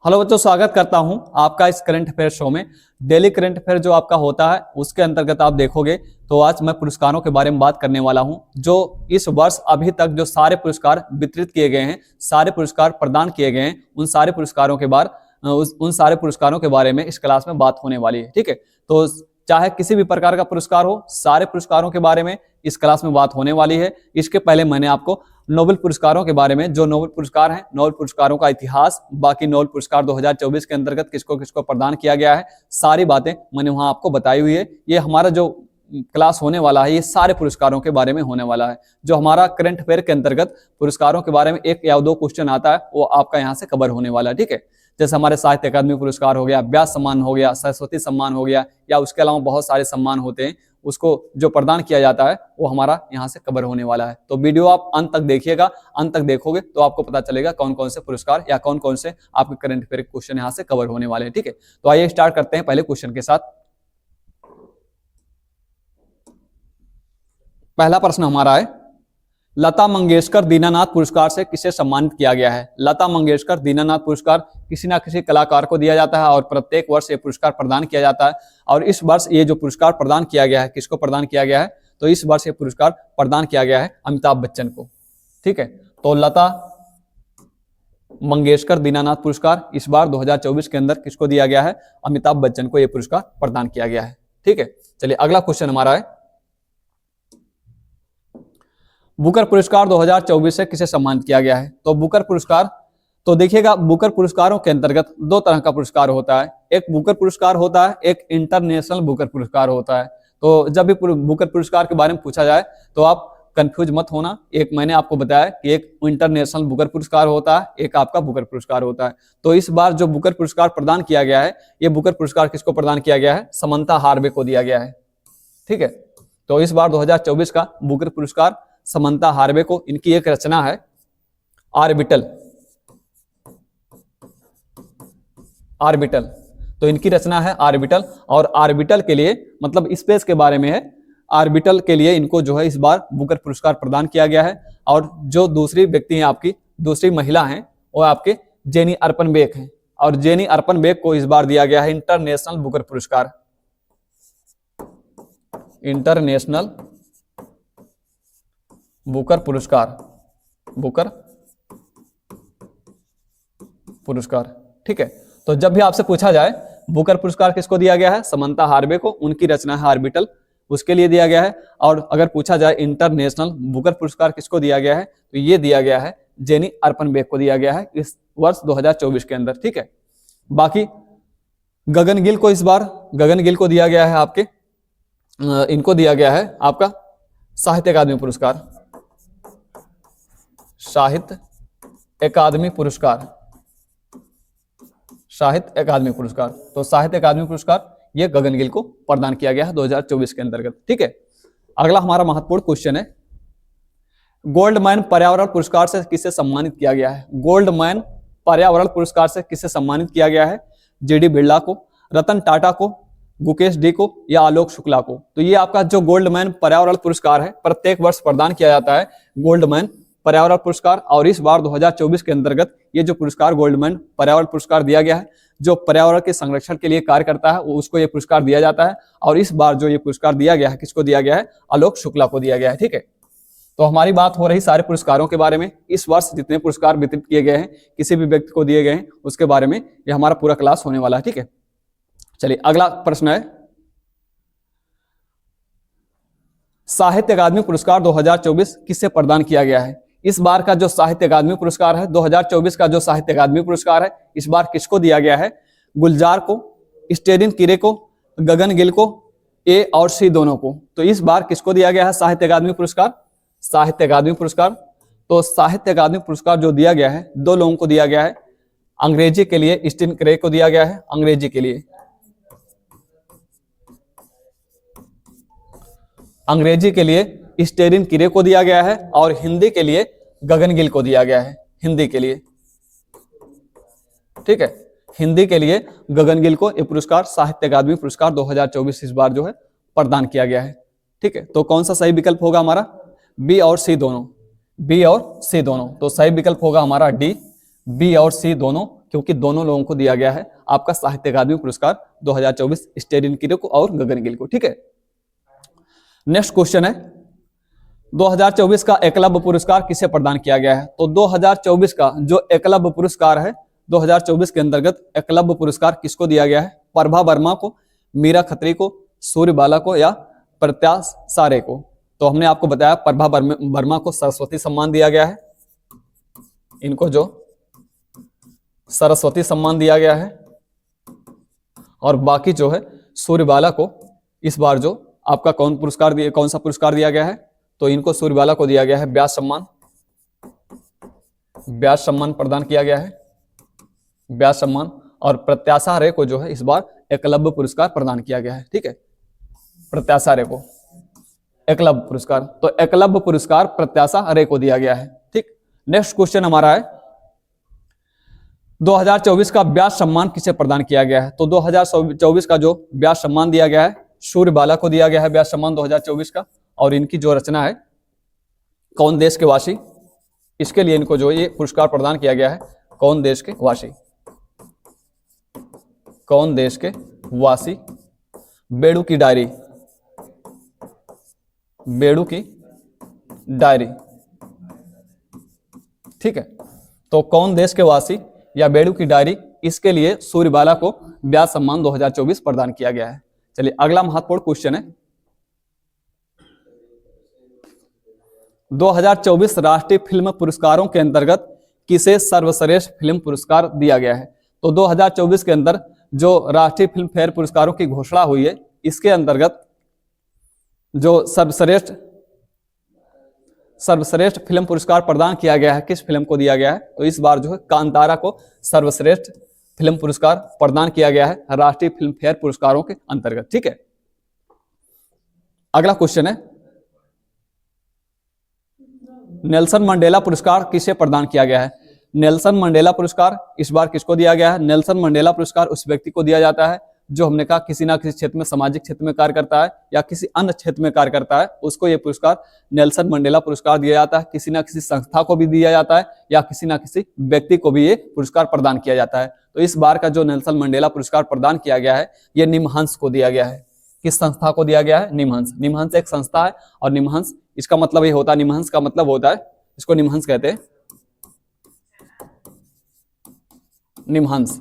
Hello बच्चों, स्वागत करता हूं आपका इस करंट अफेयर शो में। डेली करंट अफेयर जो आपका होता है उसके अंतर्गत आप देखोगे तो आज मैं पुरस्कारों के बारे में बात करने वाला हूं। जो इस वर्ष अभी तक जो सारे पुरस्कार वितरित किए गए हैं, सारे पुरस्कार प्रदान किए गए हैं, उन सारे पुरस्कारों के बारे में इस क्लास में बात होने वाली है। ठीक है, तो चाहे किसी भी प्रकार का पुरस्कार हो, सारे पुरस्कारों के बारे में इस क्लास में बात होने वाली है। इसके पहले मैंने आपको नोबेल पुरस्कारों के बारे में, जो नोबेल पुरस्कार हैं, नोबेल पुरस्कारों का इतिहास, बाकी नोबेल पुरस्कार 2024 के अंतर्गत किसको किसको प्रदान किया गया है, सारी बातें मैंने वहां आपको बताई हुई है। ये हमारा जो क्लास होने वाला है ये सारे पुरस्कारों के बारे में होने वाला है। जो हमारा करंट अफेयर के अंतर्गत पुरस्कारों के बारे में एक या दो क्वेश्चन आता है वो आपका यहाँ से कवर होने वाला है। ठीक है, जैसे हमारे साहित्य अकादमी पुरस्कार हो गया, व्यास सम्मान हो गया, सरस्वती सम्मान हो गया, या उसके अलावा बहुत सारे सम्मान होते हैं, उसको जो प्रदान किया जाता है वो हमारा यहाँ से कवर होने वाला है। तो वीडियो आप अंत तक देखिएगा, अंत तक देखोगे तो आपको पता चलेगा कौन कौन से पुरस्कार या कौन कौन से आपके करंट अफेयर क्वेश्चन यहाँ से कवर होने वाले हैं। ठीक है, तो आइए स्टार्ट करते हैं पहले क्वेश्चन के साथ। पहला प्रश्न हमारा है, लता मंगेशकर दीनानाथ पुरस्कार से किसे सम्मानित किया गया है। लता मंगेशकर दीनानाथ पुरस्कार किसी ना किसी कलाकार को दिया जाता है और प्रत्येक वर्ष ये पुरस्कार प्रदान किया जाता है। और इस वर्ष ये जो पुरस्कार प्रदान किया गया है, किसको प्रदान किया गया है, तो इस वर्ष ये पुरस्कार प्रदान किया गया है अमिताभ बच्चन को। ठीक है, तो लता मंगेशकर दीनानाथ पुरस्कार इस बार 2024 के अंदर किसको दिया गया है, अमिताभ बच्चन को यह पुरस्कार प्रदान किया गया है। ठीक है, चलिए अगला क्वेश्चन हमारा है, बुकर पुरस्कार 2024 से किसे सम्मानित किया गया है। तो बुकर पुरस्कार, तो देखिएगा बुकर पुरस्कारों के अंतर्गत दो तरह का पुरस्कार होता है। एक बुकर पुरस्कार होता है, एक इंटरनेशनल बुकर पुरस्कार होता है। तो जब भी बुकर पुरस्कार के बारे में पूछा जाए तो आप कंफ्यूज मत होना। एक मैंने आपको बताया कि एक इंटरनेशनल बुकर पुरस्कार होता है, एक आपका बुकर पुरस्कार होता है। तो इस बार जो बुकर पुरस्कार प्रदान किया गया है, ये बुकर पुरस्कार किसको प्रदान किया गया है, समंता हार्वे को दिया गया है। ठीक है, तो इस बार 2024 का बुकर पुरस्कार समंता हार्वे को, इनकी एक रचना है ऑर्बिटल, तो इनकी रचना है ऑर्बिटल। और ऑर्बिटल के लिए मतलब स्पेस के बारे में है, ऑर्बिटल के लिए इनको जो है इस बार बुकर पुरस्कार प्रदान किया गया है। और जो दूसरी व्यक्ति हैं, आपकी दूसरी महिला हैं, वो आपके जेनी अर्पन बेक हैं। और जेनी अर्पन बेक को इस बार दिया गया है इंटरनेशनल बुकर पुरस्कार, इंटरनेशनल बुकर पुरस्कार, बुकर पुरस्कार। ठीक है, तो जब भी आपसे पूछा जाए बुकर पुरस्कार किसको दिया गया है, समंता हार्वे को, उनकी रचना है ऑर्बिटल, उसके लिए दिया गया है। और अगर पूछा जाए इंटरनेशनल बुकर पुरस्कार किसको दिया गया है, तो ये दिया गया है जेनी अर्पन बेक को दिया गया है इस वर्ष 2024 के अंदर। ठीक है, बाकी गगन गिल को इस बार, गगन गिल को दिया गया है आपके, इनको दिया गया है आपका साहित्य अकादमी पुरस्कार, साहित्य अकादमी पुरस्कार, साहित्य अकादमी पुरस्कार। तो साहित्य अकादमी पुरस्कार ये गगन गिल को प्रदान किया गया है 2024 के अंतर्गत। ठीक है, अगला हमारा महत्वपूर्ण क्वेश्चन है, गोल्डमैन पर्यावरण पुरस्कार से किसे सम्मानित किया गया है। गोल्डमैन पर्यावरण पुरस्कार से किसे सम्मानित किया गया है, जेडी बिरला को, रतन टाटा को, गुकेश डी को, या आलोक शुक्ला को। तो ये आपका जो गोल्डमैन पर्यावरण पुरस्कार है, प्रत्येक वर्ष प्रदान किया जाता है गोल्डमैन पर्यावरण पुरस्कार। और इस बार 2024 के अंतर्गत ये जो पुरस्कार गोल्डमैन पर्यावरण पुरस्कार दिया गया है, जो पर्यावरण के संरक्षण के लिए कार्य करता है वो उसको ये पुरस्कार दिया जाता है। और इस बार जो ये पुरस्कार दिया गया है, किसको दिया गया है, आलोक शुक्ला को दिया गया है। ठीक है, तो हमारी बात हो रही सारे पुरस्कारों के बारे में। इस वर्ष जितने पुरस्कार वितरित किए गए हैं, किसी भी व्यक्ति को दिए गए हैं, उसके बारे में ये हमारा पूरा क्लास होने वाला है। ठीक है, चलिए अगला प्रश्न है, साहित्य अकादमी पुरस्कार 2024 किससे प्रदान किया गया है। इस बार का जो साहित्य अकादमी पुरस्कार है, 2024 का जो साहित्य अकादमी पुरस्कार है, इस बार किसको दिया गया है, गुलजार को, स्टेरिन किरे को, गगन गिल को, ए और सी दोनों को। तो इस बार किसको दिया गया है साहित्य अकादमी पुरस्कार, साहित्य अकादमी पुरस्कार। तो साहित्य अकादमी पुरस्कार जो दिया गया है, दो लोगों को दिया गया है। अंग्रेजी के लिए स्टेरिन किरे को दिया गया है, अंग्रेजी के लिए, अंग्रेजी के लिए स्टेरिन किरे को दिया गया है। और हिंदी के लिए गगन गिल को दिया गया है, हिंदी के लिए। ठीक है, हिंदी के लिए गगन गिल को ये पुरस्कार साहित्य अकादमी पुरस्कार 2024 इस बार जो है प्रदान किया गया है। ठीक है, तो कौन सा सही विकल्प होगा हमारा, बी और सी दोनों, बी और सी दोनों। तो सही विकल्प होगा हमारा डी, बी और सी दोनों क्योंकि दोनों लोगों को दिया गया है आपका साहित्य अकादमी पुरस्कार 2024 स्टेरिन किरो को और गगन गिल को। ठीक है, नेक्स्ट क्वेश्चन है 2024 का एकलव्य पुरस्कार किसे प्रदान किया गया है? तो 2024 का जो एकलव्य पुरस्कार है 2024 के अंतर्गत एकलव्य पुरस्कार किसको दिया गया है? प्रभा वर्मा को, मीरा खत्री को, सूर्यबाला को या प्रत्याश सारे को? तो हमने आपको बताया प्रभा वर्मा को सरस्वती सम्मान दिया गया है, इनको जो सरस्वती सम्मान दिया गया है, और बाकी जो है सूर्यबाला को इस बार जो आपका कौन सा पुरस्कार दिया गया है? तो इनको सूर्यबाला को दिया गया है व्यास सम्मान प्रदान किया गया है, व्यास सम्मान। और प्रत्याशा रे को जो है इस बार एकलव्य पुरस्कार प्रदान किया गया है। ठीक है, प्रत्याशा रे को एकलव्य पुरस्कार, तो एकलव्य पुरस्कार प्रत्याशा रे को दिया गया है। ठीक, नेक्स्ट क्वेश्चन हमारा है 2024 का व्यास सम्मान किसे प्रदान किया गया है? तो 2024 का जो व्यास सम्मान दिया गया है सूर्यबाला को दिया गया है व्यास सम्मान 2024 का, और इनकी जो रचना है कौन देश के वासी, इसके लिए इनको जो ये पुरस्कार प्रदान किया गया है कौन देश के वासी, कौन देश के वासी, बेड़ू की डायरी, बेड़ू की डायरी। ठीक है, तो कौन देश के वासी या बेड़ू की डायरी, इसके लिए सूर्यबाला को व्यास सम्मान 2024 प्रदान किया गया है। चलिए अगला महत्वपूर्ण क्वेश्चन है 2024 राष्ट्रीय फिल्म पुरस्कारों के अंतर्गत किसे सर्वश्रेष्ठ फिल्म पुरस्कार दिया गया है? तो 2024 के अंदर जो राष्ट्रीय फिल्म फेयर पुरस्कारों की घोषणा हुई है, इसके अंतर्गत जो सर्वश्रेष्ठ फिल्म पुरस्कार प्रदान किया गया है किस फिल्म को दिया गया है? तो इस बार जो है कांतारा को सर्वश्रेष्ठ फिल्म पुरस्कार प्रदान किया गया है राष्ट्रीय फिल्म फेयर पुरस्कारों के अंतर्गत। ठीक है, अगला क्वेश्चन है नेल्सन मंडेला पुरस्कार किसे प्रदान किया गया है? नेल्सन मंडेला पुरस्कार इस बार किसको दिया गया है? नेल्सन मंडेला पुरस्कार उस व्यक्ति को दिया जाता है जो हमने कहा किसी ना किसी क्षेत्र में, सामाजिक क्षेत्र में कार्य करता है या किसी अन्य क्षेत्र में कार्य करता है, उसको ये पुरस्कार नेल्सन मंडेला पुरस्कार दिया जाता है। किसी ना किसी संस्था को भी दिया जाता है या किसी ना किसी व्यक्ति को भी ये पुरस्कार प्रदान किया जाता है। तो इस बार का जो नेल्सन मंडेला पुरस्कार प्रदान किया गया है ये निमहंस को दिया गया है। किस संस्था को दिया गया है? निमहंस। निमहंस एक संस्था है और निमहंस इसका मतलब ये होता है, निमहंस का मतलब होता है, इसको निमहंस कहते हैं, निमहंस।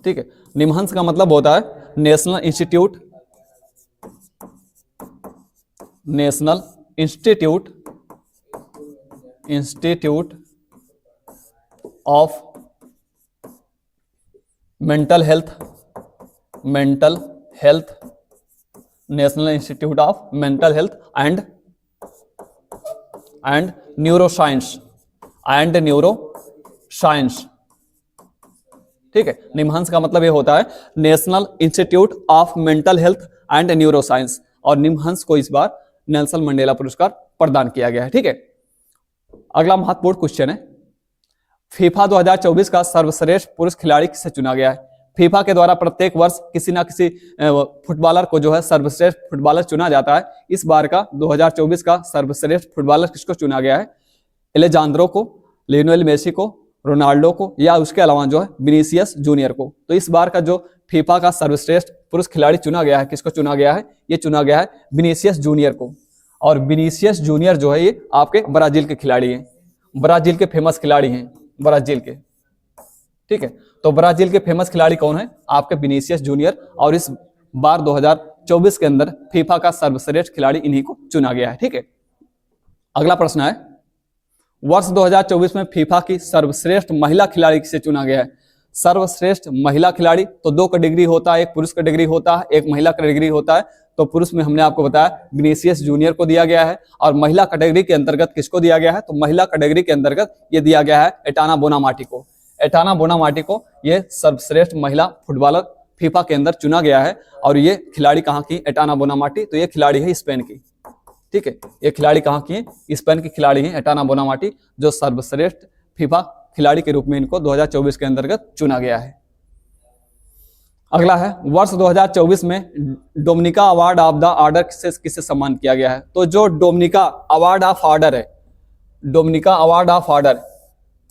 ठीक है, निमहंस का मतलब होता है national institute of mental health, national institute of mental health and neuroscience ठीक है, निमहंस का मतलब ये होता है national institute of mental health and neuroscience, और निमहंस को इस बार नेल्सन मंडेला पुरस्कार प्रदान किया गया है। ठीक है, अगला महत्वपूर्ण क्वेश्चन है फीफा 2024 का सर्वश्रेष्ठ पुरुष खिलाड़ी किसे चुना गया है? फीफा के द्वारा प्रत्येक वर्ष किसी ना किसी फुटबॉलर को जो है सर्वश्रेष्ठ फुटबॉलर चुना जाता है। इस बार का 2024 का सर्वश्रेष्ठ फुटबॉलर किसको चुना गया है? एलेजांद्रो को, लियोनेल मेसी को, रोनाल्डो को या उसके अलावा जो है विनीसियस जूनियर को। तो इस बार का जो फीफा का सर्वश्रेष्ठ पुरुष खिलाड़ी चुना गया है, किसको चुना गया है? ये चुना गया है विनीसियस जूनियर को। और विनीसियस जूनियर जो है ये आपके ब्राजील के खिलाड़ी हैं, ब्राजील के फेमस खिलाड़ी हैं, ब्राजील के। ठीक है, तो ब्राजील के फेमस खिलाड़ी कौन है? आपके विनीसियस जूनियर। और इस बार 2024 के अंदर फीफा का सर्वश्रेष्ठ खिलाड़ी इन्हीं को चुना गया है। ठीक है, अगला प्रश्न है वर्ष 2024 में फीफा की सर्वश्रेष्ठ महिला खिलाड़ी किसे चुना गया है? सर्वश्रेष्ठ महिला खिलाड़ी तो 2 कैटेगरी होता है, एक पुरुष कैटेगरी होता है, एक महिला कैटेगरी होता है। तो पुरुष में हमने आपको बताया विनीसियस जूनियर को दिया गया है, और महिला कैटेगरी के अंतर्गत किसको दिया गया है? तो महिला कैटेगरी के अंतर्गत ये दिया गया है एटाना बोनामाटी को। एटाना बोनामाटी को ये सर्वश्रेष्ठ महिला फुटबॉलर फीफा के अंदर चुना गया है। और ये खिलाड़ी कहाँ की? एटाना बोनामाटी। तो ये खिलाड़ी है स्पेन की। ठीक है, ये खिलाड़ी कहाँ की है? स्पेन की खिलाड़ी है एटाना बोनामाटी, जो सर्वश्रेष्ठ फीफा खिलाड़ी के रूप में इनको 2024 के अंतर्गत चुना गया है। अगला है वर्ष 2024 में Dominica award of the order किसे सम्मानित किया गया है? तो जो डोमिनिका अवार्ड ऑफ ऑर्डर है, डोमिनिका अवार्ड ऑफ ऑर्डर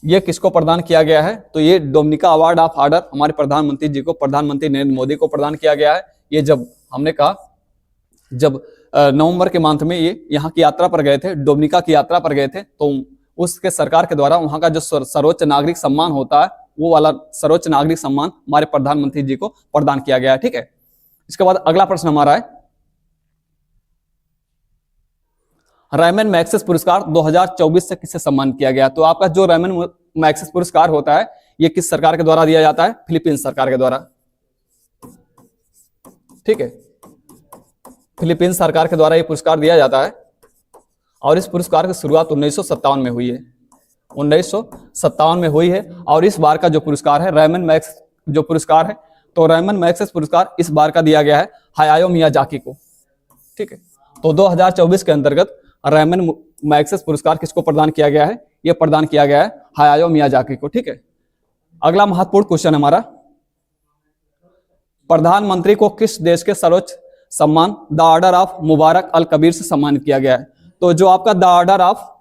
ये किसको प्रदान किया गया है? तो ये डोमिनिका अवार्ड ऑफ ऑर्डर हमारे प्रधानमंत्री जी को, प्रधानमंत्री नरेंद्र मोदी को प्रदान किया गया है। ये जब हमने कहा, जब नवंबर के मंथ में ये यहाँ की यात्रा पर गए थे, डोमिनिका की यात्रा पर गए थे, तो उसके सरकार के द्वारा वहां का जो सर्वोच्च नागरिक सम्मान होता है, वो वाला सर्वोच्च नागरिक सम्मान हमारे प्रधानमंत्री जी को प्रदान किया गया है। ठीक है, इसके बाद अगला प्रश्न हमारा है, रेमन मैग्सेस पुरस्कार 2024 से किसे सम्मानित किया गया? तो आपका जो रेमन मैग्सेस पुरस्कार होता है, ये किस सरकार के द्वारा दिया जाता है? फिलीपींस सरकार के द्वारा। ठीक है, फिलीपींस सरकार के द्वारा ये पुरस्कार दिया जाता है, और इस पुरस्कार की शुरुआत 1957 में हुई है। 1957 में हुई है, और इस बार का जो पुरस्कार है, रेमन मैग्स जो पुरस्कार है, तो रेमन मैग्सेस पुरस्कार इस बार का दिया गया है हायाओ मियाजाकी को। ठीक है, तो 2024 के अंतर्गत रेमन मैग्सेस पुरस्कार किसको प्रदान किया गया है? यह प्रदान किया गया है हायाओ मियाजाकी को। ठीक है, अगला महत्वपूर्ण क्वेश्चन हमारा, प्रधानमंत्री को किस देश के सर्वोच्च सम्मान द ऑर्डर ऑफ मुबारक अल कबीर से सम्मानित किया गया है? तो जो आपका द ऑर्डर ऑफ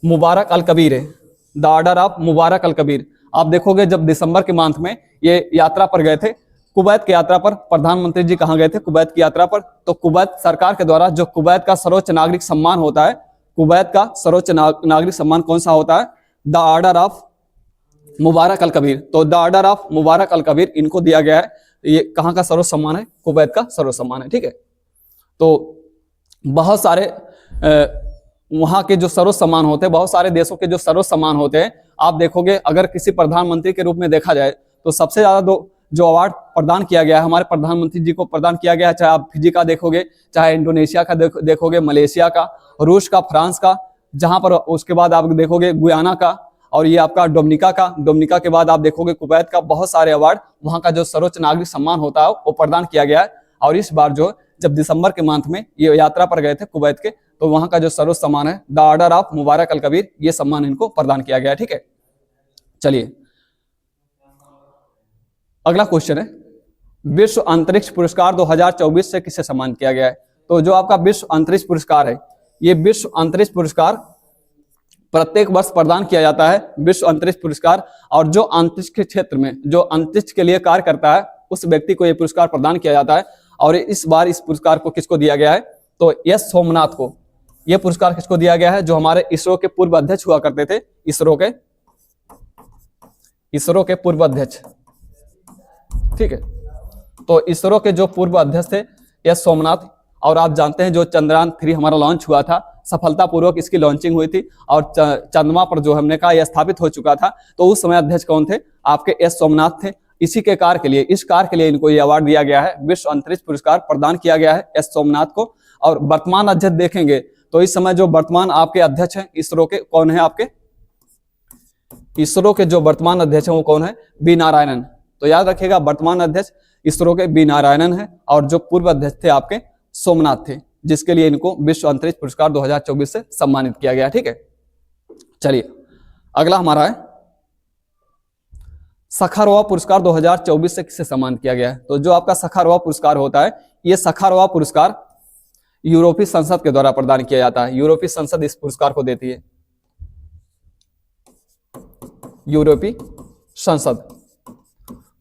मुबारक अल कबीर है, द ऑर्डर ऑफ मुबारक अल कबीर, आप देखोगे जब दिसंबर के मंथ में ये यात्रा पर गए थे, कुवैत की यात्रा पर, प्रधानमंत्री जी कहाँ गए थे? कुवैत की यात्रा पर। तो कुवैत सरकार के द्वारा जो कुवैत का सर्वोच्च नागरिक सम्मान होता है, कुवैत का सर्वोच्च नागरिक सम्मान कौन सा होता है? द ऑर्डर ऑफ मुबारक अल कबीर। तो द ऑर्डर ऑफ मुबारक अल कबीर इनको दिया गया है। ये कहाँ का सर्वोच्च सम्मान है? कुवैत का सर्वोच्च सम्मान है। ठीक है, तो बहुत सारे वहां के जो सर्वोच्च सम्मान होते हैं, बहुत सारे देशों के जो सर्वोच्च सम्मान होते हैं, आप देखोगे अगर किसी प्रधानमंत्री के रूप में देखा जाए तो सबसे ज्यादा जो अवार्ड प्रदान किया गया है हमारे प्रधानमंत्री जी को प्रदान किया गया है, चाहे आप फिजी का देखोगे, चाहे इंडोनेशिया का देखोगे, मलेशिया का, रूस का, फ्रांस का, जहां पर उसके बाद आप देखोगे गुयाना का, और ये आपका डोमिनिका का, डोमिनिका के बाद आप देखोगे कुवैत का। बहुत सारे अवार्ड वहां का जो सर्वोच्च नागरिक सम्मान होता है वो प्रदान किया गया है। और इस बार जो जब दिसंबर के मंथ में ये यात्रा पर गए थे कुवैत के, तो वहां का जो सर्वोच्च सम्मान है द ऑर्डर ऑफ मुबारक अल कबीर, ये सम्मान इनको प्रदान किया गया है। ठीक है, चलिए अगला क्वेश्चन है, विश्व अंतरिक्ष पुरस्कार 2024 से किसे सम्मानित किया गया है? तो जो आपका विश्व अंतरिक्ष पुरस्कार है, ये विश्व अंतरिक्ष पुरस्कार प्रत्येक वर्ष प्रदान किया जाता है, विश्व अंतरिक्ष पुरस्कार। और जो अंतरिक्ष के क्षेत्र में, जो अंतरिक्ष के लिए कार्य करता है, उस व्यक्ति को यह पुरस्कार प्रदान किया जाता है। और इस बार इस पुरस्कार को किसको दिया गया है? तो एस सोमनाथ को यह पुरस्कार किसको दिया गया है? जो हमारे इसरो के पूर्व अध्यक्ष हुआ करते थे, इसरो के पूर्व अध्यक्ष। ठीक है, तो इसरो के जो पूर्व अध्यक्ष थे एस सोमनाथ, और आप जानते हैं जो चंद्रयान 3 हमारा लॉन्च हुआ था, सफलतापूर्वक इसकी लॉन्चिंग हुई थी, और चंद्रमा पर जो हमने कहा यह स्थापित हो चुका था, तो उस समय अध्यक्ष कौन थे? आपके एस सोमनाथ थे। इसी के कार्य के लिए, इस कार्य के लिए इनको ये अवार्ड दिया गया है, विश्व अंतरिक्ष पुरस्कार प्रदान किया गया है एस सोमनाथ को। और वर्तमान अध्यक्ष देखेंगे तो इस समय जो वर्तमान आपके अध्यक्ष हैं इसरो के, कौन है? आपके इसरो के जो वर्तमान अध्यक्ष हैं वो कौन है? बी नारायणन। तो याद रखिएगा, वर्तमान अध्यक्ष इसरो के बी नारायणन है, और जो पूर्व अध्यक्ष थे आपके सोमनाथ थे, जिसके लिए इनको विश्व अंतरिक्ष पुरस्कार 2024 से सम्मानित किया गया। ठीक है, चलिए अगला हमारा है, सखारोवा पुरस्कार 2024 से किसे सम्मानित किया गया है? तो जो आपका सखारोवा पुरस्कार होता है, ये सखारोवा पुरस्कार यूरोपीय संसद के द्वारा प्रदान किया जाता है। यूरोपीय संसद इस पुरस्कार को देती है, यूरोपीय संसद।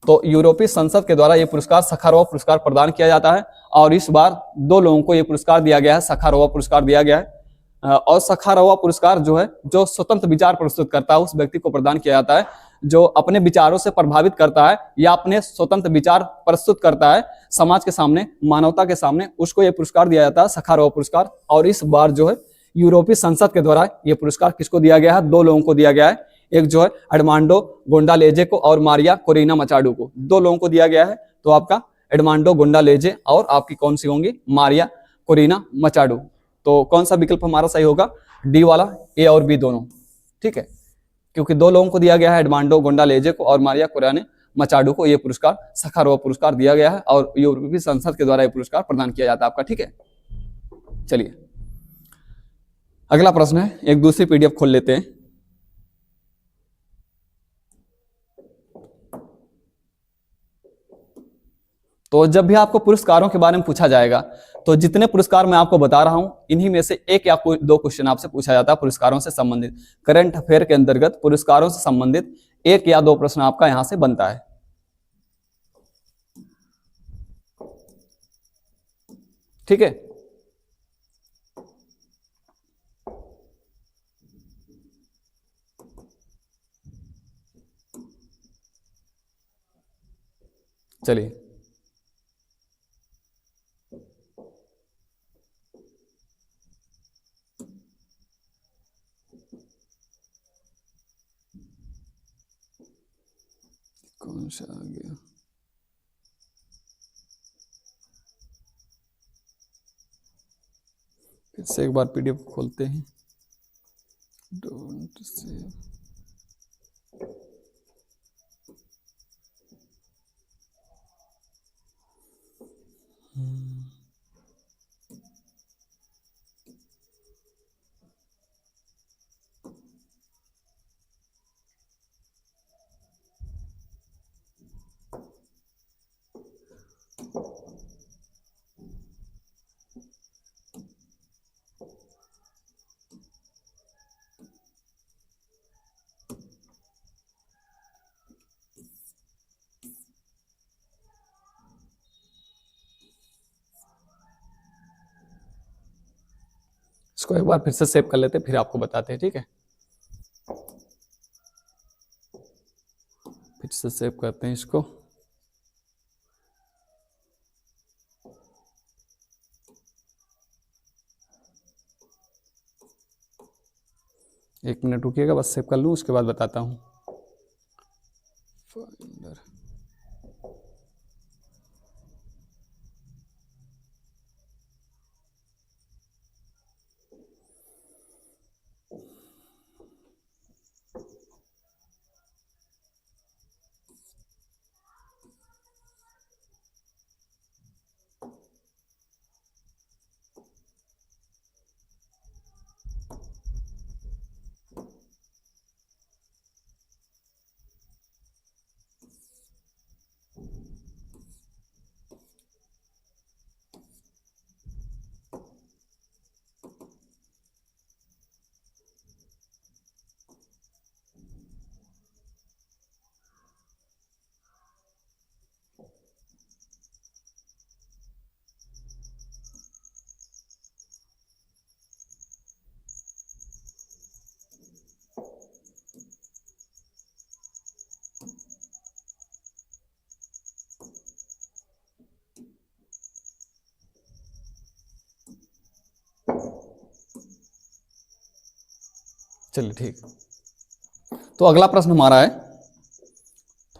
तो यूरोपीय संसद के द्वारा यह पुरस्कार सखारोवा पुरस्कार प्रदान किया जाता है, और इस बार 2 लोगों को यह पुरस्कार दिया गया है, सखारोवा पुरस्कार दिया गया है। और सखारोवा पुरस्कार जो है, जो स्वतंत्र विचार प्रस्तुत करता है उस व्यक्ति को प्रदान किया जाता है, जो अपने विचारों से प्रभावित करता है या अपने स्वतंत्र विचार प्रस्तुत करता है समाज के सामने, मानवता के सामने, उसको यह पुरस्कार दिया जाता है, सखारोवा पुरस्कार। और इस बार जो है यूरोपीय संसद के द्वारा यह पुरस्कार किसको दिया गया है? 2 लोगों को दिया गया है, एक जो है एडमांडो गोंडालेजे को और मारिया कोरिना मचाडू को, 2 लोगों को दिया गया है। तो आपका एडमांडो गोंडालेजे और आपकी कौन सी होंगी? Maria Corina Machado. तो कौन सा विकल्प हमारा सही होगा? डी वाला, ए और बी दोनों। ठीक है, क्योंकि 2 लोगों को दिया गया है, एडमांडो गोंडालेजे को और मारिया कोरिना मचाडू को, यह पुरस्कार सखारोवा पुरस्कार दिया गया है, और यूरोपीय संसद के द्वारा यह पुरस्कार प्रदान किया जाता है आपका। ठीक है, चलिए अगला प्रश्न है, एक दूसरी पीडीएफ खोल लेते हैं। तो जब भी आपको पुरस्कारों के बारे में पूछा जाएगा तो जितने पुरस्कार मैं आपको बता रहा हूं इन्हीं में से एक या कोई दो क्वेश्चन आपसे पूछा जाता है पुरस्कारों से संबंधित। करंट अफेयर के अंतर्गत पुरस्कारों से संबंधित एक या दो प्रश्न आपका यहां से बनता है। ठीक है, चलिए कौन सा आ गया, फिर से एक बार पीडीएफ खोलते हैं। डोंट सेव, इसको एक बार फिर से सेव कर लेते हैं, फिर आपको बताते हैं। ठीक है, फिर से सेव करते हैं इसको। एक मिनट रुकिएगा, बस सेव कर लूँ, उसके बाद बताता हूँ। फाइंडर, चलिए ठीक। तो अगला प्रश्न हमारा है,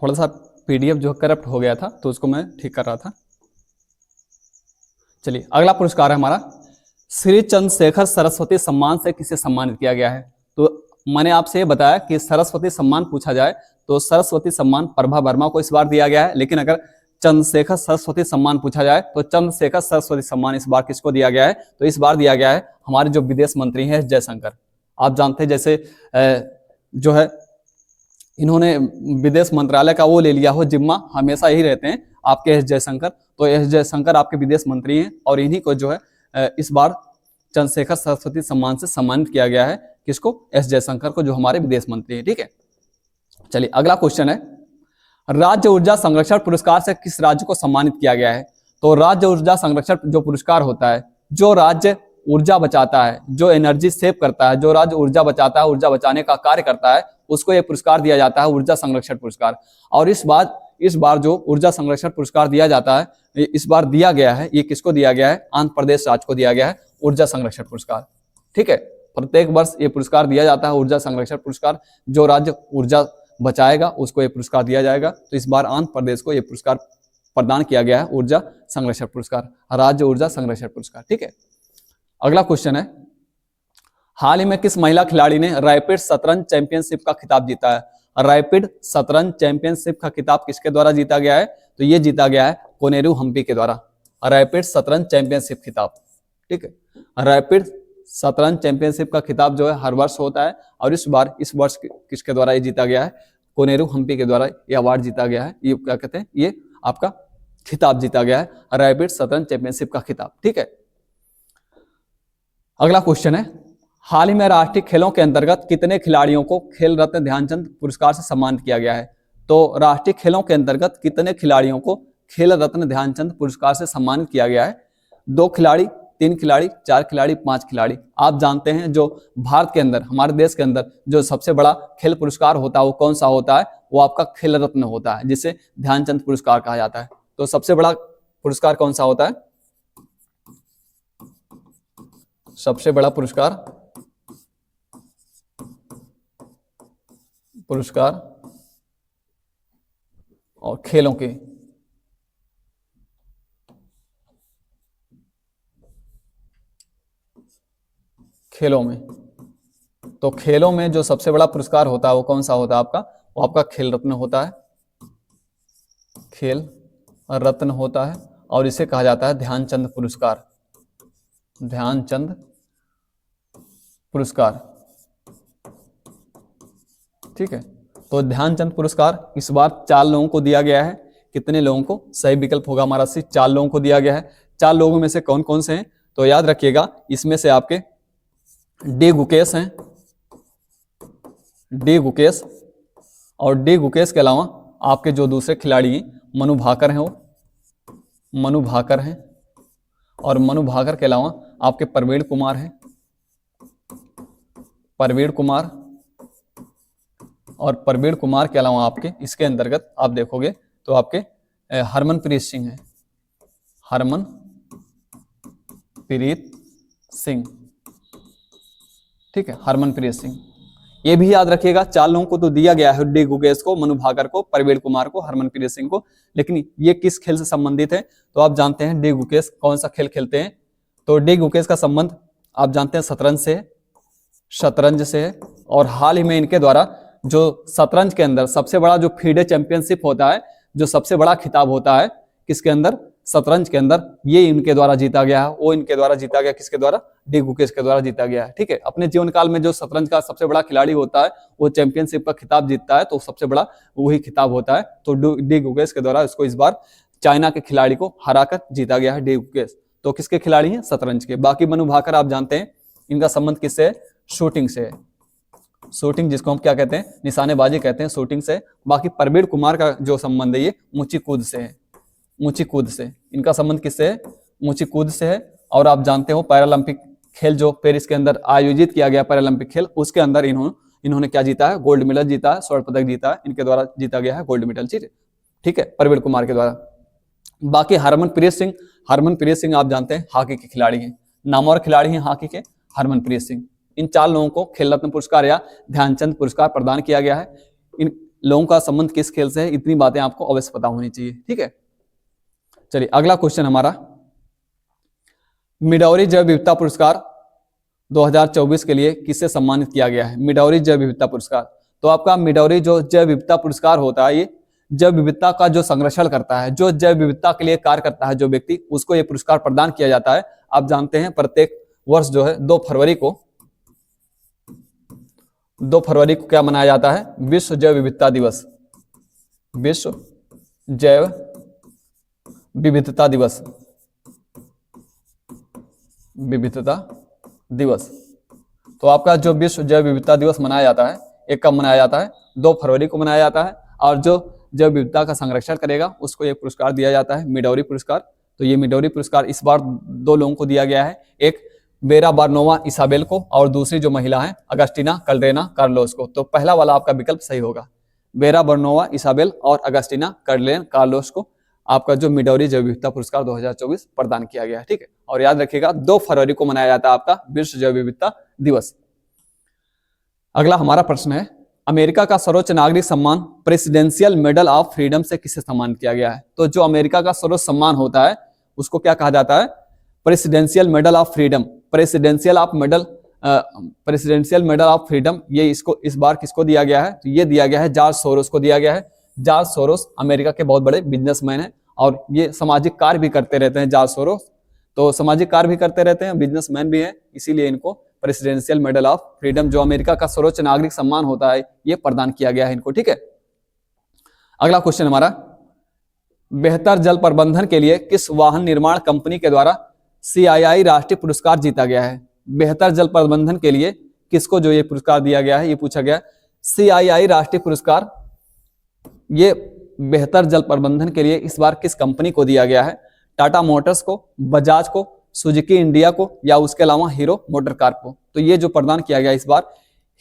थोड़ा सा पीडीएफ जो करप्ट हो गया था तो उसको मैं ठीक कर रहा था। चलिए अगला पुरस्कार है हमारा, श्री चंद्रशेखर सरस्वती सम्मान से किसे सम्मानित किया गया है। तो मैंने आपसे ये बताया कि सरस्वती सम्मान पूछा जाए तो सरस्वती सम्मान प्रभा वर्मा को इस बार दिया गया है, लेकिन अगर चंद्रशेखर सरस्वती सम्मान पूछा जाए तो चंद्रशेखर सरस्वती सम्मान इस बार किसको दिया गया है, तो इस बार दिया गया है हमारे जो विदेश मंत्री हैं जयशंकर। आप जानते हैं जैसे जो है इन्होंने विदेश मंत्रालय का वो ले लिया हो जिम्मा, हमेशा यही रहते हैं आपके एस जयशंकर। तो एस जयशंकर आपके विदेश मंत्री हैं और इन्हीं को जो है इस बार चंद्रशेखर सरस्वती सम्मान से सम्मानित किया गया है। किसको? एस जयशंकर को, जो हमारे विदेश मंत्री हैं। ठीक है, चलिए अगला क्वेश्चन है, राज्य ऊर्जा संरक्षण पुरस्कार से किस राज्य को सम्मानित किया गया है। तो राज्य ऊर्जा संरक्षण जो पुरस्कार होता है, जो राज्य ऊर्जा बचाता है, जो एनर्जी सेव करता है, जो राज्य ऊर्जा बचाता है, ऊर्जा बचाने का कार्य करता है, उसको यह पुरस्कार दिया जाता है ऊर्जा संरक्षण पुरस्कार। और इस बार जो ऊर्जा संरक्षण पुरस्कार दिया जाता है, इस बार दिया गया है, ये किसको दिया गया है? आंध्र प्रदेश राज्य को दिया गया है ऊर्जा संरक्षण पुरस्कार। ठीक है, प्रत्येक वर्ष ये पुरस्कार दिया जाता है ऊर्जा संरक्षण पुरस्कार। जो राज्य ऊर्जा बचाएगा उसको ये पुरस्कार दिया जाएगा। तो इस बार आंध्र प्रदेश को ये पुरस्कार प्रदान किया गया है ऊर्जा संरक्षण पुरस्कार, राज्य ऊर्जा संरक्षण पुरस्कार। ठीक है, अगला क्वेश्चन है, हाल ही में किस महिला खिलाड़ी ने रैपिड शतरंज चैंपियनशिप का खिताब जीता है। रैपिड शतरंज चैंपियनशिप का खिताब किसके द्वारा जीता गया है? तो ये जीता गया है कोनेरू हम्पी के द्वारा, रैपिड शतरंज चैंपियनशिप खिताब। ठीक है, रैपिड शतरंज चैंपियनशिप का खिताब जो है हर वर्ष होता है और इस वर्ष किसके द्वारा ये जीता गया है? कोनेरू हम्पी के द्वारा ये अवार्ड जीता गया है। ये क्या कहते हैं? ये आपका खिताब जीता गया है, रैपिड शतरंज चैंपियनशिप का खिताब। ठीक है, अगला क्वेश्चन है, हाल ही में राष्ट्रीय खेलों के अंतर्गत कितने खिलाड़ियों को खेल रत्न ध्यानचंद पुरस्कार से सम्मानित किया गया है? तो राष्ट्रीय खेलों के अंतर्गत कितने खिलाड़ियों को खेल रत्न ध्यानचंद पुरस्कार से सम्मानित किया गया है? 2 खिलाड़ी, 3 खिलाड़ी, 4 खिलाड़ी, 5 खिलाड़ी। आप जानते हैं जो भारत के अंदर, हमारे देश के अंदर जो सबसे बड़ा खेल पुरस्कार होता है वो कौन सा होता है? वो आपका खेल रत्न होता है, जिसे ध्यानचंद पुरस्कार कहा जाता है। तो सबसे बड़ा पुरस्कार कौन सा होता है? सबसे बड़ा पुरस्कार और खेलों के में, तो खेलों में जो सबसे बड़ा पुरस्कार होता है वो कौन सा होता है आपका? वो आपका खेल रत्न होता है, खेल रत्न होता है, और इसे कहा जाता है ध्यानचंद पुरस्कार, ध्यानचंद पुरस्कार। ठीक है, तो ध्यानचंद पुरस्कार इस बार 4 लोगों को दिया गया है। कितने लोगों को? सही विकल्प होगा हमारा सी, 4 लोगों को दिया गया है। 4 लोगों में से कौन कौन से हैं? तो याद रखिएगा, इसमें से आपके डी गुकेश हैं, डी गुकेश, और डी गुकेश के अलावा आपके जो दूसरे खिलाड़ी हैं मनु भाकर हैं, वो मनु भाकर हैं, और मनु भाकर के अलावा आपके प्रवीण कुमार हैं, प्रवीण कुमार, और प्रवीण कुमार के अलावा आपके इसके अंतर्गत आप देखोगे तो आपके हरमनप्रीत सिंह हैं, हरमनप्रीत सिंह। ठीक है, हरमनप्रीत सिंह। ये भी याद रखिएगा, 4 लोगों को तो दिया गया है, डी गुकेश को, मनु भाकर को, प्रवीण कुमार को, हरमनप्रीत सिंह को, लेकिन ये किस खेल से संबंधित है? तो आप जानते हैं डी गुकेश कौन सा खेल खेलते हैं? तो डी गुकेश का संबंध आप जानते हैं शतरंज से है, और हाल ही में इनके द्वारा जो शतरंज के अंदर सबसे बड़ा जो फीडे चैंपियनशिप होता है, जो सबसे बड़ा खिताब होता है किसके अंदर? शतरंज के अंदर, ये इनके द्वारा जीता गया है। वो इनके द्वारा जीता गया, किसके द्वारा? डी गुकेश के द्वारा जीता गया है। ठीक है, अपने जीवन काल में जो शतरंज का सबसे बड़ा खिलाड़ी होता है वो चैंपियनशिप का खिताब जीतता है, तो सबसे बड़ा वही खिताब होता है। तो डी गुकेश के द्वारा इसको इस बार चाइना के खिलाड़ी को हराकर जीता गया है डी गुकेश। तो किसके खिलाड़ी हैं? शतरंज के। बाकी मनु भाकर आप जानते हैं इनका संबंध किससे है? शूटिंग से है, शूटिंग जिसको हम क्या कहते हैं? निशानेबाजी कहते हैं, शूटिंग से। बाकी प्रवीण कुमार का जो संबंध है ये ऊंची कूद से है, ऊंची कूद से। इनका संबंध किससे है? ऊंची कूद से है। और आप जानते हो पैरालंपिक खेल जो पेरिस के अंदर आयोजित किया गया पैरालंपिक खेल, उसके अंदर इन्होंने क्या जीता है? गोल्ड मेडल जीता है, स्वर्ण पदक जीता है, इनके द्वारा जीता गया है गोल्ड मेडल। ठीक है, प्रवीण कुमार के द्वारा। बाकी हरमनप्रीत सिंह आप जानते हैं हॉकी के खिलाड़ी हैं, नामवर खिलाड़ी हैं हॉकी के, हरमनप्रीत सिंह। इन 4 लोगों को खेल रत्न पुरस्कार या ध्यानचंद पुरस्कार प्रदान किया गया है। इन लोगों का संबंध किस खेल से है? इतनी बातें आपको अवश्य पता होनी चाहिए। ठीक है, चलिए अगला क्वेश्चन हमारा, मिडौरी जैव विविधता पुरस्कार 2024 के लिए किससे सम्मानित किया गया है? मिडौरी जैव विविधता पुरस्कार। तो आपका मिडौरी जो जैव विविधता पुरस्कार होता है, ये जैव विविधता का जो संरक्षण करता है, जो जैव विविधता के लिए कार्य करता है जो व्यक्ति, उसको ये पुरस्कार प्रदान किया जाता है। आप जानते हैं प्रत्येक वर्ष जो है 2 फरवरी को क्या मनाया जाता है? विश्व जैव विविधता दिवस, विश्व जैव विविधता दिवस, तो आपका जो विश्व जैव विविधता दिवस मनाया जाता है, एक कब मनाया जाता है? 2 फरवरी को मनाया जाता है। और जो जैव विविधता का संरक्षण करेगा उसको एक पुरस्कार दिया जाता है, मिडौरी पुरस्कार। तो ये मिडौरी पुरस्कार इस बार 2 लोगों को दिया गया है, एक वेरा बार्नोवा इसाबेल को, और दूसरी जो महिला है अगस्टीना कैलडेना कार्लोस को। तो पहला वाला आपका विकल्प सही होगा, वेरा बार्नोवा इसाबेल और अगस्टीना कैलडेना कार्लोस को आपका जो मिडौरी जैव विविधता पुरस्कार 2024 प्रदान किया गया है। ठीक है, और याद रखिएगा 2 फरवरी को मनाया जाता है आपका विश्व जैव विविधता दिवस। अगला हमारा प्रश्न है, अमेरिका का सर्वोच्च नागरिक सम्मान प्रेसिडेंशियल मेडल ऑफ फ्रीडम से किसे सम्मानित किया गया है? तो जो अमेरिका का सर्वोच्च सम्मान होता है उसको क्या कहा जाता है? Presidential medal of freedom. Presidential medal of freedom, ये इसको इस बार किसको दिया गया है? तो ये दिया गया है जॉर्ज सोरोस को दिया गया है। जॉर्ज सोरोस अमेरिका के बहुत बड़े बिजनेसमैन हैं और ये सामाजिक कार्य भी करते रहते हैं। जॉर्ज सोरोस तो सामाजिक कार्य भी करते रहते हैं, बिजनेसमैन भी हैं, इसीलिए इनको प्रेसिडेंशियल मेडल ऑफ फ्रीडम, जो अमेरिका का सर्वोच्च नागरिक सम्मान होता है, ये प्रदान किया गया है इनको। ठीक है, अगला क्वेश्चन हमारा, बेहतर जल प्रबंधन के लिए किस वाहन निर्माण कंपनी के द्वारा CII राष्ट्रीय पुरस्कार जीता गया है? बेहतर जल प्रबंधन के लिए किसको जो ये पुरस्कार दिया गया है, ये पूछा गया। CII राष्ट्रीय पुरस्कार ये बेहतर जल प्रबंधन के लिए इस बार किस कंपनी को दिया गया है? टाटा मोटर्स को, बजाज को, सुजुकी इंडिया को, या उसके अलावा हीरो मोटर कार को। तो ये जो प्रदान किया गया इस बार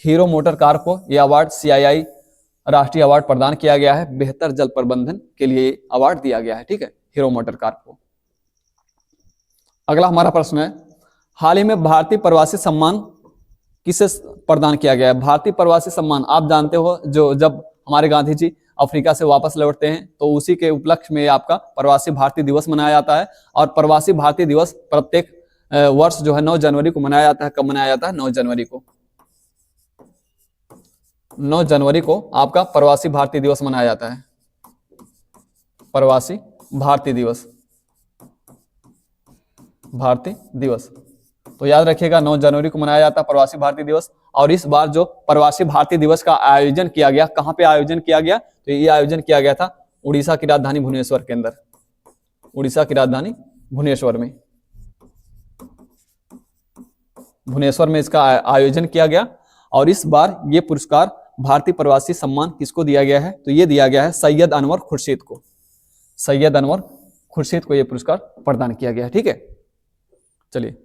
हीरो मोटर कार को ये अवार्ड CII राष्ट्रीय अवार्ड प्रदान किया गया है। बेहतर जल प्रबंधन के लिए अवार्ड दिया गया है, ठीक है, हीरो मोटर कार को। अगला हमारा प्रश्न है, हाल ही में भारतीय प्रवासी सम्मान किसे प्रदान किया गया है? भारतीय प्रवासी सम्मान आप जानते हो, जो जब हमारे गांधी जी अफ्रीका से वापस लौटते हैं तो उसी के उपलक्ष्य में आपका प्रवासी भारतीय दिवस मनाया जाता है। और प्रवासी भारतीय दिवस प्रत्येक वर्ष जो है 9 जनवरी को मनाया जाता है। कब मनाया जाता है? 9 जनवरी को। 9 जनवरी को आपका प्रवासी भारतीय दिवस मनाया जाता है। प्रवासी भारतीय दिवस, भारतीय दिवस, तो याद रखिएगा 9 जनवरी को मनाया जाता है प्रवासी भारतीय दिवस। और इस बार जो प्रवासी भारतीय दिवस का आयोजन किया गया, कहां पे आयोजन किया गया? तो ये आयोजन किया गया था उड़ीसा की राजधानी भुवनेश्वर के अंदर। उड़ीसा की राजधानी भुवनेश्वर में, भुवनेश्वर में इसका आयोजन किया गया। और इस बार ये पुरस्कार भारतीय प्रवासी सम्मान किसको दिया गया है? तो ये दिया गया है सैयद अनवर खुर्शीद को। सैयद अनवर खुर्शीद को ये पुरस्कार प्रदान किया गया है, ठीक है। चलिए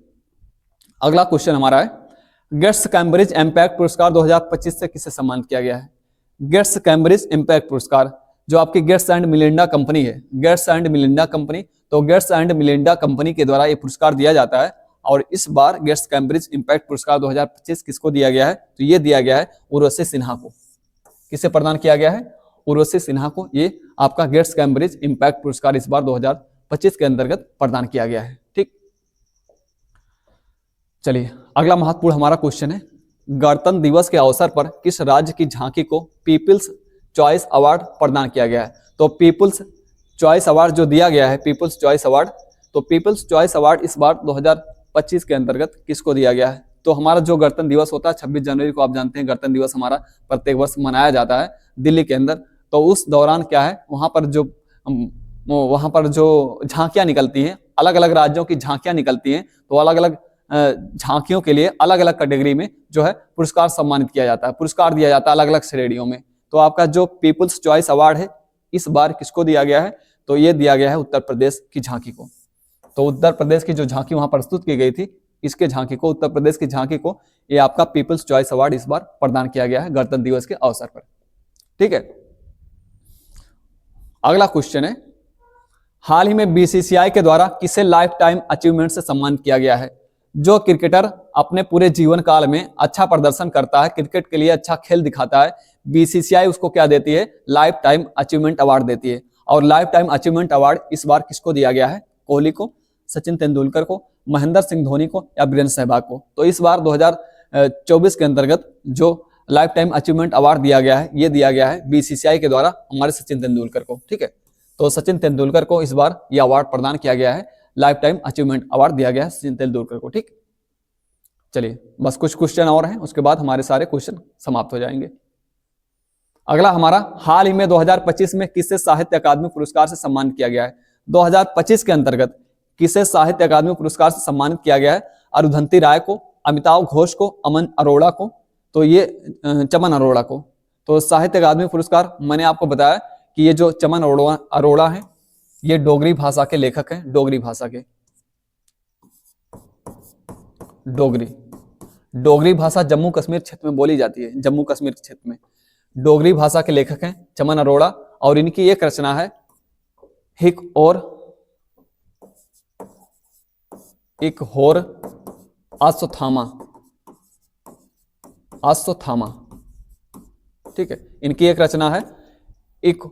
अगला क्वेश्चन हमारा है, गेट्स कैम्ब्रिज इम्पैक्ट पुरस्कार 2025 से किसे सम्मानित किया गया है? गेट्स कैम्ब्रिज इम्पैक्ट पुरस्कार जो आपकी गेट्स एंड मिलिंडा कंपनी है, गेट्स एंड मिलिंडा कंपनी, तो गेट्स एंड मिलिंडा कंपनी के द्वारा ये पुरस्कार दिया जाता है। और इस बार गेट्स कैम्ब्रिज इम्पैक्ट पुरस्कार 2025 किसको दिया गया है? तो ये दिया गया है उर्वशी सिन्हा को। किसे प्रदान किया गया है? उर्वशी सिन्हा को ये आपका गेट्स कैम्ब्रिज इम्पैक्ट पुरस्कार इस बार 2025 के अंतर्गत प्रदान किया गया है, ठीक। चलिए अगला महत्वपूर्ण हमारा क्वेश्चन है, गणतंत्र दिवस के अवसर पर किस राज्य की झांकी को पीपल्स चॉइस अवार्ड प्रदान किया गया है? तो पीपल्स चॉइस अवार्ड जो दिया गया है, पीपल्स चॉइस अवार्ड, तो पीपल्स चॉइस अवार्ड इस बार 2025 के अंतर्गत किसको दिया गया है? तो हमारा जो गणतंत्र दिवस होता है 26 जनवरी को, आप जानते हैं गणतंत्र दिवस हमारा प्रत्येक वर्ष मनाया जाता है दिल्ली के अंदर। तो उस दौरान क्या है, वहां पर जो झांकियां निकलती हैं, अलग अलग राज्यों की झांकियां निकलती हैं, तो अलग अलग झांकियों के लिए अलग अलग कैटेगरी में जो है पुरस्कार सम्मानित किया जाता है, पुरस्कार दिया जाता है अलग अलग श्रेणियों में। तो आपका जो पीपल्स चॉइस अवार्ड है इस बार किसको दिया गया है? तो ये दिया गया है उत्तर प्रदेश की झांकी को। तो उत्तर प्रदेश की जो झांकी वहां प्रस्तुत की गई थी, इसके झांकी को, उत्तर प्रदेश की झांकी को ये आपका पीपल्स चॉइस अवार्ड इस बार प्रदान किया गया है गणतंत्र दिवस के अवसर पर, ठीक है। अगला क्वेश्चन है, हाल ही में BCCI के द्वारा किसे लाइफ टाइम अचीवमेंट से सम्मानित किया गया है? जो क्रिकेटर अपने पूरे जीवन काल में अच्छा प्रदर्शन करता है, क्रिकेट के लिए अच्छा खेल दिखाता है, BCCI उसको क्या देती है? लाइफ टाइम अचीवमेंट अवार्ड देती है। और लाइफ टाइम अचीवमेंट अवार्ड इस बार किसको दिया गया है? कोहली को, सचिन तेंदुलकर को, महेंद्र सिंह धोनी को, या वीरेंद्र सहवाग को। तो इस बार 2024 के अंतर्गत जो लाइफ टाइम अचीवमेंट अवार्ड दिया गया है, ये दिया गया है BCCI के द्वारा हमारे सचिन तेंदुलकर को, ठीक है। तो सचिन तेंदुलकर को इस बार यह अवार्ड प्रदान किया गया है, लाइफ टाइम अचीवमेंट अवार्ड दिया गया है सचिन तेंदुलकर को, ठीक। चलिए बस कुछ क्वेश्चन और हैं, उसके बाद हमारे सारे क्वेश्चन समाप्त हो जाएंगे। अगला हमारा, हाल ही में 2025 में किसे साहित्य अकादमी पुरस्कार से सम्मानित किया गया है? 2025 के अंतर्गत किसे साहित्य अकादमी पुरस्कार से सम्मानित किया गया है? अरुंधति राय को, अमिताभ घोष को, अमन अरोड़ा को, तो ये चमन अरोड़ा को। तो साहित्य अकादमी पुरस्कार मैंने आपको बताया कि ये जो चमन अरोड़ा है ये डोगरी भाषा के लेखक हैं, डोगरी भाषा के, डोगरी भाषा जम्मू कश्मीर क्षेत्र में बोली जाती है, जम्मू कश्मीर क्षेत्र में डोगरी भाषा के लेखक हैं चमन अरोड़ा। और इनकी एक रचना है हिक होर अश्वत्थामा, ठीक है। इनकी एक रचना है एक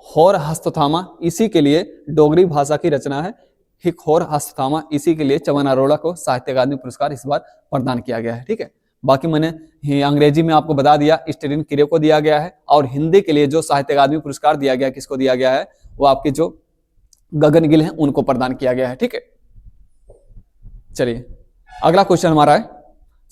होर अश्वत्थामा, इसी के लिए डोगरी भाषा की रचना है हिक होर अश्वत्थामा, इसी के लिए चमन अरोड़ा को साहित्य अकादमी पुरस्कार इस बार प्रदान किया गया है, ठीक है। बाकी मैंने अंग्रेजी में आपको बता दिया, स्टेरिन किरे को दिया गया है। और हिंदी के लिए जो साहित्य अकादमी पुरस्कार दिया गया, किसको दिया गया है? वो आपके जो गगन गिल हैं उनको प्रदान किया गया है, ठीक है। चलिए अगला क्वेश्चन हमारा है,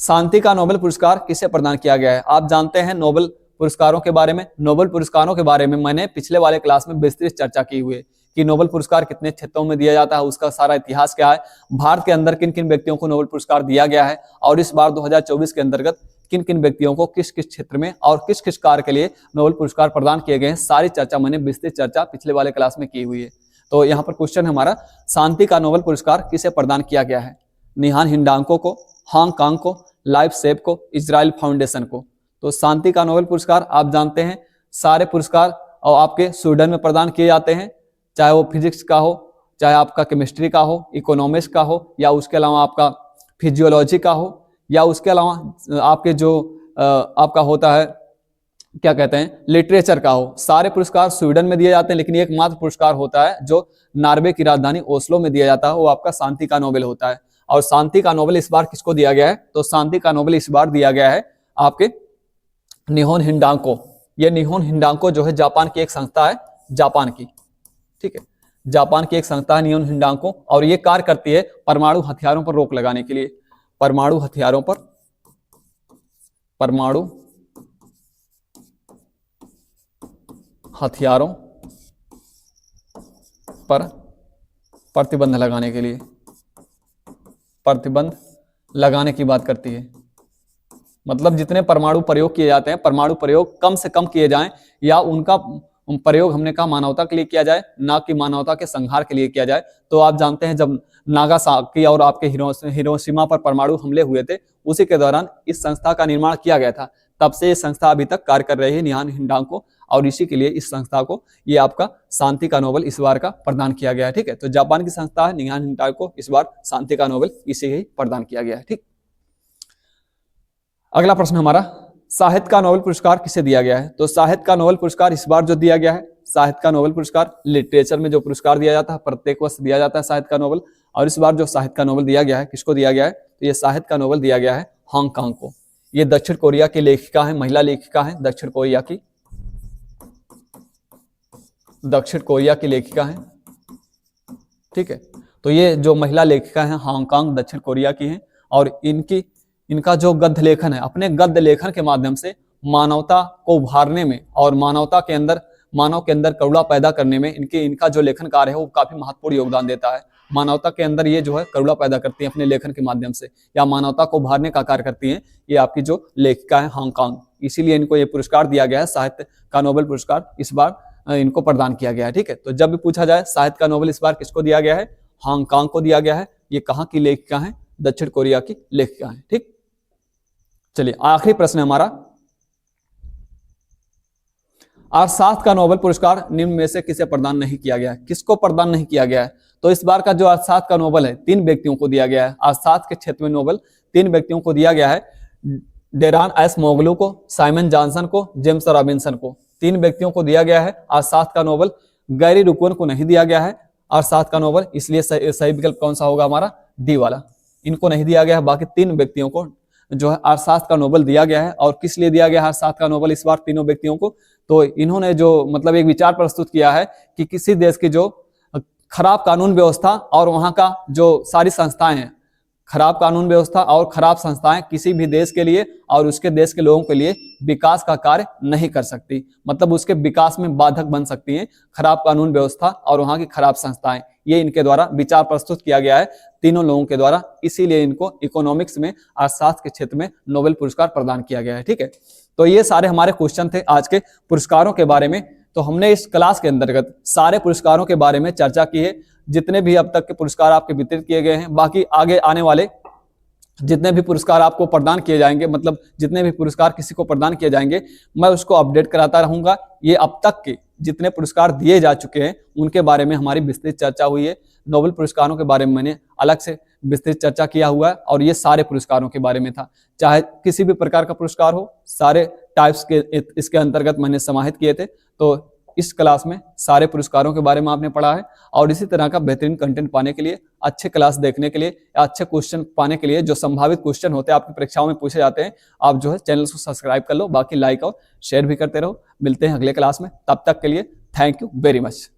शांति का नोबेल पुरस्कार किसे प्रदान किया गया है? आप जानते हैं नोबेल पुरस्कारों के बारे में। नोबेल पुरस्कारों के बारे में मैंने पिछले वाले क्लास में विस्तृत चर्चा की हुई है कि नोबेल पुरस्कार कितने क्षेत्रों में दिया जाता है, उसका सारा इतिहास क्या है, भारत के अंदर किन किन व्यक्तियों को नोबेल पुरस्कार दिया गया है, और इस बार 2024 के अंतर्गत किन किन व्यक्तियों को किस किस क्षेत्र में और किस किस कार्य के लिए नोबेल पुरस्कार प्रदान किए गए हैं, सारी चर्चा मैंने विस्तृत चर्चा पिछले वाले क्लास में की हुई है। तो यहाँ पर क्वेश्चन हमारा, शांति का नोबेल पुरस्कार किसे प्रदान किया गया है? निहान हिंडांको को, हांगकांग को, लाइफ सेव को, इजराइल फाउंडेशन को। तो शांति का नोबेल पुरस्कार आप जानते हैं सारे पुरस्कार और आपके स्वीडन में प्रदान किए जाते हैं, चाहे वो फिजिक्स का हो, चाहे आपका केमिस्ट्री का हो, इकोनॉमिक्स का हो, या उसके अलावा आपका फिजियोलॉजी का हो, या उसके अलावा आपके जो आपका होता है क्या कहते हैं लिटरेचर का हो, सारे पुरस्कार स्वीडन में दिए जाते हैं। लेकिन एकमात्र पुरस्कार होता है जो नॉर्वे की राजधानी ओस्लो में दिया जाता है, वो आपका शांति का नोबेल होता है। और शांति का नोबेल इस बार किसको दिया गया है? तो शांति का नोबेल इस बार दिया गया है आपके निहोन हिंडांको। ये निहोन हिंडांको जो है जापान की एक संस्था है, जापान की, ठीक है, जापान की एक संस्था है निहोन हिंडांको, और ये कार्य करती है परमाणु हथियारों पर रोक लगाने के लिए, परमाणु हथियारों पर प्रतिबंध लगाने के लिए, प्रतिबंध लगाने की बात करती है। मतलब जितने परमाणु प्रयोग किए जाते हैं, परमाणु प्रयोग कम से कम किए जाएं, या उनका प्रयोग हमने कहा मानवता के लिए किया जाए, ना कि मानवता के संहार के लिए किया जाए। तो आप जानते हैं जब नागासाकी और आपके हिरोशिमा पर परमाणु हमले हुए थे, उसी के दौरान इस संस्था का निर्माण किया गया था। तब से ये संस्था अभी तक कार्य कर रही है, निहान हिंडांको, और इसी के लिए इस संस्था को ये आपका शांति का नोबेल इस बार का प्रदान किया गया है। ठीक है, तो जापान की संस्था है निहान हिंडांको, इस बार शांति का नोबेल इसे ही प्रदान किया गया है। ठीक, अगला प्रश्न हमारा, साहित्य का नोबेल पुरस्कार किसे दिया गया है? तो साहित्य का नोबेल पुरस्कार इस बार जो दिया गया है, साहित्य का नोबेल पुरस्कार लिटरेचर में जो पुरस्कार दिया जाता है, प्रत्येक वर्ष दिया जाता है साहित्य का नोबेल, और इस बार जो साहित्य का नोबेल दिया गया है, किसको दिया गया है? तो ये साहित्य का नोबेल दिया गया है हांगकांग को। ये दक्षिण कोरिया की लेखिका है, महिला लेखिका है, दक्षिण कोरिया की लेखिका है। ठीक है, तो ये जो महिला लेखिका है हांगकांग दक्षिण कोरिया की है, और इनका जो गद्य लेखन है, अपने गद्य लेखन के माध्यम से मानवता को उभारने में और मानवता के अंदर, मानव के अंदर करुणा पैदा करने में इनका जो लेखन कार्य है वो काफी महत्वपूर्ण योगदान देता है। मानवता के अंदर ये जो है करुणा पैदा करती है अपने लेखन के माध्यम से, या मानवता को उभारने का कार्य करती है ये आपकी जो लेखिका है हांगकांग। इसीलिए इनको ये पुरस्कार दिया गया है, साहित्य का नोबेल पुरस्कार इस बार इनको प्रदान किया गया है। ठीक है, तो जब भी पूछा जाए साहित्य का नोबेल इस बार किसको दिया गया है? हांगकांग को दिया गया है। ये कहाँ की लेखिका है? दक्षिण कोरिया की लेखिका है। ठीक, चलिए आखिरी प्रश्न हमारा, अर्थशास्त्र का नोबेल पुरस्कार निम्न में से किसे प्रदान नहीं किया गया है? किसको प्रदान नहीं किया गया है? तो इस बार का जो अर्थशास्त्र का नोबेल है 3 व्यक्तियों को दिया गया है। अर्थशास्त्र के क्षेत्र में नोबेल 3 व्यक्तियों को दिया गया है, डेरान एस मोगलू को, साइमन जॉनसन को, जेम्स रॉबिन्सन को। 3 व्यक्तियों को दिया गया है अर्थशास्त्र का नोबेल। गैरी रुकवन को नहीं दिया गया है अर्थशास्त्र का नोबेल, इसलिए सही विकल्प कौन सा होगा हमारा? डी वाला, इनको नहीं दिया गया है। बाकी 3 व्यक्तियों को जो है अर्थशास्त्र का नोबेल दिया गया है। और किस लिए दिया गया है अर्थशास्त्र का नोबेल इस बार तीनों व्यक्तियों को? तो इन्होंने जो मतलब एक विचार प्रस्तुत किया है कि किसी देश की जो खराब कानून व्यवस्था और वहां का जो सारी संस्थाएं हैं, खराब कानून व्यवस्था और खराब संस्थाएं किसी भी देश के लिए और उसके देश के लोगों के लिए विकास का कार्य नहीं कर सकती, मतलब उसके विकास में बाधक बन सकती हैं खराब कानून व्यवस्था और वहां की खराब संस्थाएं। ये इनके द्वारा विचार प्रस्तुत किया गया है तीनों लोगों के द्वारा, इसीलिए इनको इकोनॉमिक्स में, अर्थशास्त्र के क्षेत्र में नोबेल पुरस्कार प्रदान किया गया है। ठीक है, तो ये सारे हमारे क्वेश्चन थे आज के पुरस्कारों के बारे में। तो हमने इस क्लास के अंतर्गत सारे पुरस्कारों के बारे में चर्चा की है, जितने भी अब तक के पुरस्कार आपके वितरित किए गए हैं। बाकी आगे आने वाले जितने भी पुरस्कार आपको प्रदान किए जाएंगे, मतलब जितने भी पुरस्कार किसी को प्रदान किए जाएंगे, मैं उसको अपडेट कराता रहूंगा। ये अब तक के जितने पुरस्कार दिए जा चुके हैं उनके बारे में हमारी विस्तृत चर्चा हुई है। नोबेल पुरस्कारों के बारे में मैंने अलग से विस्तृत चर्चा किया हुआ है, और ये सारे पुरस्कारों के बारे में था। चाहे किसी भी प्रकार का पुरस्कार हो, सारे टाइप्स के इसके अंतर्गत मैंने समाहित किए थे। तो इस क्लास में सारे पुरस्कारों के बारे में आपने पढ़ा है, और इसी तरह का बेहतरीन कंटेंट पाने के लिए, अच्छे क्लास देखने के लिए, अच्छे क्वेश्चन पाने के लिए, जो संभावित क्वेश्चन होते हैं आपकी परीक्षाओं में पूछे जाते हैं, आप जो है चैनल को सब्सक्राइब कर लो। बाकी लाइक और शेयर भी करते रहो। मिलते हैं अगले क्लास में, तब तक के लिए थैंक यू वेरी मच।